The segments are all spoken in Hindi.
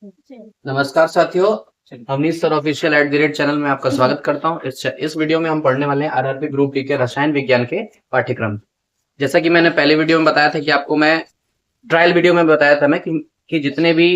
नमस्कार साथियों, अवनीश सर ऑफिशियल @ चैनल में आपका स्वागत करता हूं। इस वीडियो में हम पढ़ने वाले हैं आरआरबी ग्रुप डी के रसायन विज्ञान के पाठ्यक्रम। जैसा कि मैंने पहले वीडियो में बताया था कि आपको मैं ट्रायल वीडियो में बताया था मैं कि जितने भी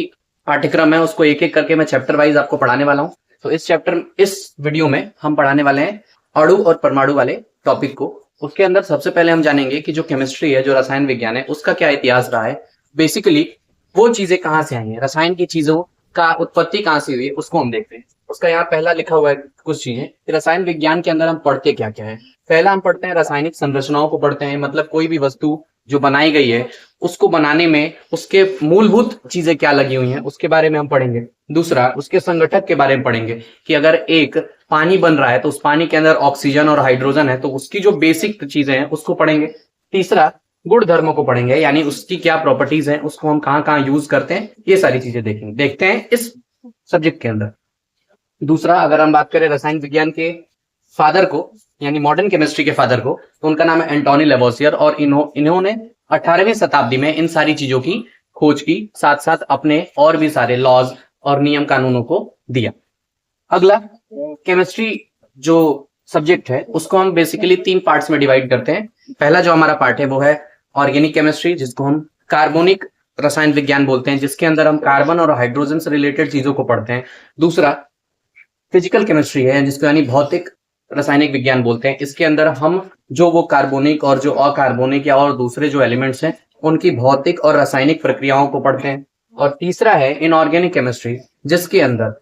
पाठ्यक्रम है उसको एक एक करके मैं चैप्टर वाइज आपको पढ़ाने वाला हूँ। तो इस वीडियो में हम पढ़ाने वाले हैं अणु और परमाणु वाले टॉपिक को। उसके अंदर सबसे पहले हम जानेंगे कि जो केमिस्ट्री है, जो रसायन विज्ञान है, उसका क्या इतिहास रहा है। बेसिकली वो चीजें कहाँ से आई हैं, रसायन की चीजों का उत्पत्ति कहाँ से हुई है, उसको हम देखते हैं। उसका यहाँ पहला लिखा हुआ है कुछ चीजें कि रसायन विज्ञान के अंदर हम पढ़ते क्या क्या है। पहला हम पढ़ते हैं रासायनिक संरचनाओं को पढ़ते हैं, मतलब कोई भी वस्तु जो बनाई गई है उसको बनाने में उसके मूलभूत चीजें क्या लगी हुई हैं उसके बारे में हम पढ़ेंगे। दूसरा, उसके संगठक के बारे में पढ़ेंगे कि अगर एक पानी बन रहा है तो उस पानी के अंदर ऑक्सीजन और हाइड्रोजन है, तो उसकी जो बेसिक चीजें हैं उसको पढ़ेंगे। तीसरा, गुण धर्मों को पढ़ेंगे, यानी उसकी क्या प्रॉपर्टीज हैं, उसको हम कहाँ कहाँ यूज करते हैं, ये सारी चीजें देखते हैं इस सब्जेक्ट के अंदर। दूसरा, अगर हम बात करें रसायन विज्ञान के फादर को, यानी मॉडर्न केमिस्ट्री के फादर को, तो उनका नाम है एंटोनी लेवोसियर, और इन्होंने 18वीं शताब्दी में इन सारी चीजों की खोज की, साथ साथ अपने और भी सारे लॉज और नियम कानूनों को दिया। अगला, केमिस्ट्री जो सब्जेक्ट है उसको हम बेसिकली 3 पार्ट्स में डिवाइड करते हैं। पहला जो हमारा पार्ट है वो है ऑर्गेनिक केमिस्ट्री, जिसको हम कार्बोनिक रसायन विज्ञान बोलते हैं, जिसके अंदर हम कार्बन और हाइड्रोजन से रिलेटेड चीजों को पढ़ते हैं। दूसरा, फिजिकल केमिस्ट्री है, जिसको यानी भौतिक रासायनिक विज्ञान बोलते हैं। इसके अंदर हम जो वो कार्बोनिक और जो अकार्बोनिक या और दूसरे जो एलिमेंट्स हैं उनकी भौतिक और रासायनिक प्रक्रियाओं को पढ़ते हैं। और तीसरा है इनऑर्गेनिक केमिस्ट्री, जिसके अंदर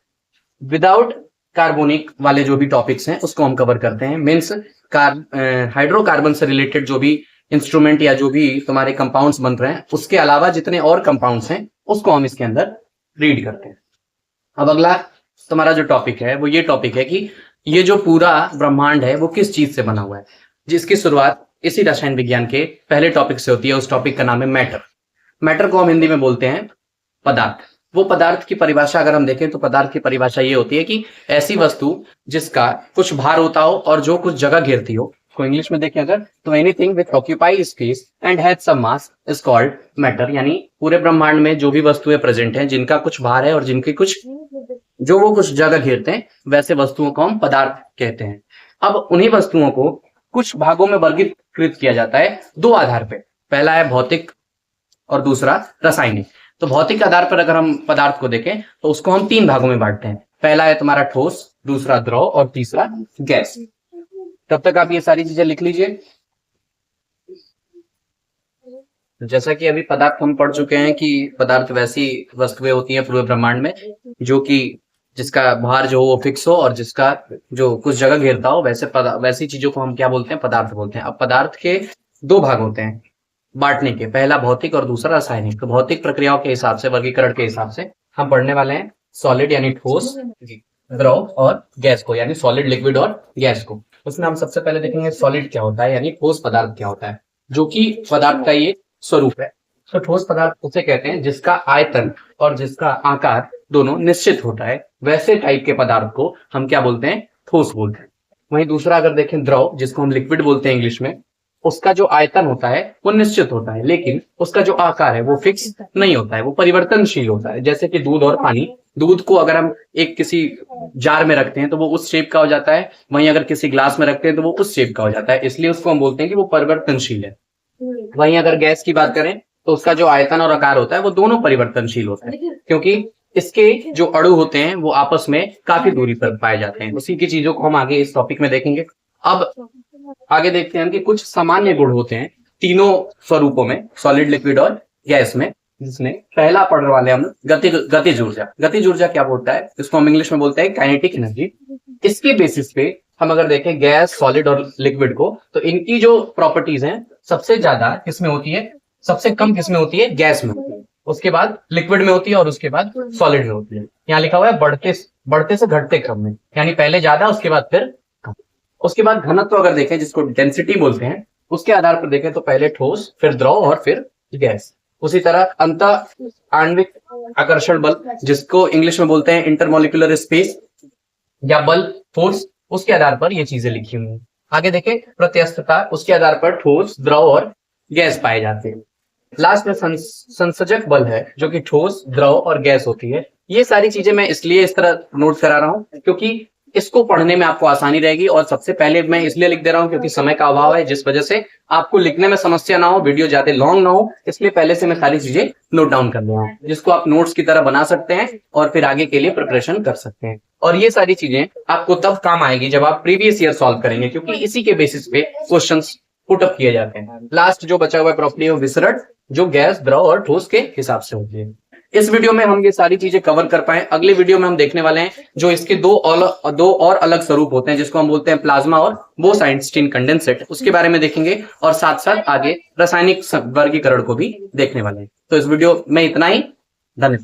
विदाउट कार्बोनिक वाले जो भी टॉपिक्स हैं उसको हम कवर करते हैं। मीन्स हाइड्रोकार्बन से रिलेटेड जो भी इंस्ट्रूमेंट या जो भी तुम्हारे कंपाउंड्स बन रहे हैं उसके अलावा जितने और कंपाउंड्स हैं उसको हम इसके अंदर रीड करते हैं। अब अगला तुम्हारा जो टॉपिक है वो ये टॉपिक है कि ये जो पूरा ब्रह्मांड है वो किस चीज से बना हुआ है, जिसकी शुरुआत इसी रसायन विज्ञान के पहले टॉपिक से होती है। उस टॉपिक का नाम है मैटर। मैटर को हम हिंदी में बोलते हैं पदार्थ। वो पदार्थ की परिभाषा अगर हम देखें तो पदार्थ की परिभाषा ये होती है कि ऐसी वस्तु जिसका कुछ भार होता हो और जो कुछ जगह घेरती हो। को इंग्लिश में देखें अगर तो anything with occupy space and has some mass is called matter. यानी पूरे ब्रह्मांड में जो भी वस्तुएं प्रेजेंट हैं जिनका कुछ भार है और जिनके कुछ जो वो कुछ जगह घेरते हैं, वैसे वस्तुओं को हम पदार्थ कहते हैं। अब उन्हीं वस्तुओं को कुछ भागों में वर्गीकृत किया जाता है 2 आधार पे। पहला है भौतिक और दूसरा रासायनिक। तो भौतिक आधार पर अगर हम पदार्थ को देखें तो उसको हम 3 भागों में बांटते हैं। पहला है तुम्हारा ठोस, दूसरा द्रव और तीसरा गैस। तब तक आप ये सारी चीजें लिख लीजिए। जैसा कि अभी पदार्थ हम पढ़ चुके हैं कि पदार्थ वैसी वस्तुएं होती हैं पूरे ब्रह्मांड में जो कि जिसका भार जो वो फिक्स हो और जिसका जो कुछ जगह घेरता हो, वैसी चीजों को हम क्या बोलते हैं, पदार्थ बोलते हैं। अब पदार्थ के 2 भाग होते हैं बांटने के, पहला भौतिक और दूसरा रासायनिक। तो भौतिक प्रक्रियाओं के हिसाब से, वर्गीकरण के हिसाब से हम पढ़ने वाले हैं सॉलिड यानी ठोस, द्रव और गैस को, यानी सॉलिड, लिक्विड और गैस को। उसमें हम सबसे पहले देखेंगे सॉलिड क्या होता है, यानी ठोस पदार्थ क्या होता है, जो कि पदार्थ का ये स्वरूप है। तो ठोस पदार्थ उसे कहते हैं जिसका आयतन और जिसका आकार दोनों निश्चित होता है। वैसे टाइप के पदार्थ को हम क्या बोलते हैं, ठोस बोलते हैं। वहीं दूसरा अगर देखें द्रव, जिसको हम लिक्विड बोलते हैं इंग्लिश में, उसका जो आयतन होता है वो निश्चित होता है, लेकिन उसका जो आकार है वो फिक्स नहीं होता है, वो परिवर्तनशील होता है। जैसे कि दूध और पानी, दूध को अगर हम एक किसी जार में रखते हैं तो वो उस शेप का हो जाता है, वहीं अगर किसी ग्लास में रखते हैं तो वो उस शेप का हो जाता है, इसलिए उसको हम बोलते हैं कि वो परिवर्तनशील है। वहीं अगर गैस की बात करें तो उसका जो आयतन और आकार होता है वो दोनों परिवर्तनशील होता है, क्योंकि इसके जो अणु होते हैं वो आपस में काफी दूरी पर पाए जाते हैं। उसी की चीजों को हम आगे इस टॉपिक में देखेंगे। अब आगे देखते हैं कि कुछ सामान्य गुण होते हैं तीनों स्वरूपों में, सॉलिड, लिक्विड और गैस में, जिसमें पहला पढ़ने वाले हम गतिज ऊर्जा। गतिज ऊर्जा क्या बोलता है, इसको हम इंग्लिश में बोलते हैं काइनेटिक एनर्जी। इसके बेसिस पे हम अगर देखें गैस, सॉलिड और लिक्विड को, तो इनकी जो प्रॉपर्टीज हैं सबसे ज्यादा किसमें होती है, सबसे कम किसमें होती है, गैस में होती है। उसके बाद लिक्विड में होती है और उसके बाद सॉलिड में होती है। यहाँ लिखा हुआ है बढ़ते से घटते क्रम में, यानी पहले ज्यादा उसके बाद फिर कम। उसके बाद घनत्व अगर देखें, जिसको डेंसिटी बोलते हैं, उसके आधार पर देखें तो पहले ठोस, फिर द्रव और फिर गैस। उसी तरह अंत आणविक आकर्षण बल, जिसको इंग्लिश में बोलते हैं इंटरमोलिकुलर स्पेस या बल, फोर्स, उसके आधार पर ये चीजें लिखी हुई हैं। आगे देखें प्रत्यस्थता, उसके आधार पर ठोस, द्रव और गैस पाए जाते हैं। लास्ट में संसर्जक बल है जो कि ठोस, द्रव और गैस होती है। ये सारी चीजें मैं इसलिए इस तरह नोट करा रहा हूं क्योंकि इसको पढ़ने में आपको आसानी रहेगी, और सबसे पहले मैं इसलिए लिख दे रहा हूं क्योंकि समय का अभाव है, जिस वजह से आपको लिखने में समस्या ना हो, वीडियो ज्यादा लॉन्ग ना हो, इसलिए पहले से मैं सारी चीजें नोट डाउन कर रहा हूं, जिसको आप नोट्स की तरह बना सकते हैं और फिर आगे के लिए प्रिपरेशन कर सकते हैं। और ये सारी चीजें आपको तब काम आएगी जब आप प्रीवियस ईयर सॉल्व करेंगे, क्योंकि इसी के बेसिस पे क्वेश्चंस पुट अप किए जाते हैं। लास्ट जो बचा हुआ है प्रॉपर्टी है विसरण, जो गैस, द्रव और ठोस के हिसाब से होती है। इस वीडियो में हम ये सारी चीजें कवर कर पाए। अगले वीडियो में हम देखने वाले हैं जो इसके दो और अलग स्वरूप होते हैं, जिसको हम बोलते हैं प्लाज्मा और बोस-आइंस्टीन कंडेंसेट, उसके बारे में देखेंगे और साथ साथ आगे रासायनिक वर्गीकरण को भी देखने वाले हैं। तो इस वीडियो में इतना ही। धन्यवाद।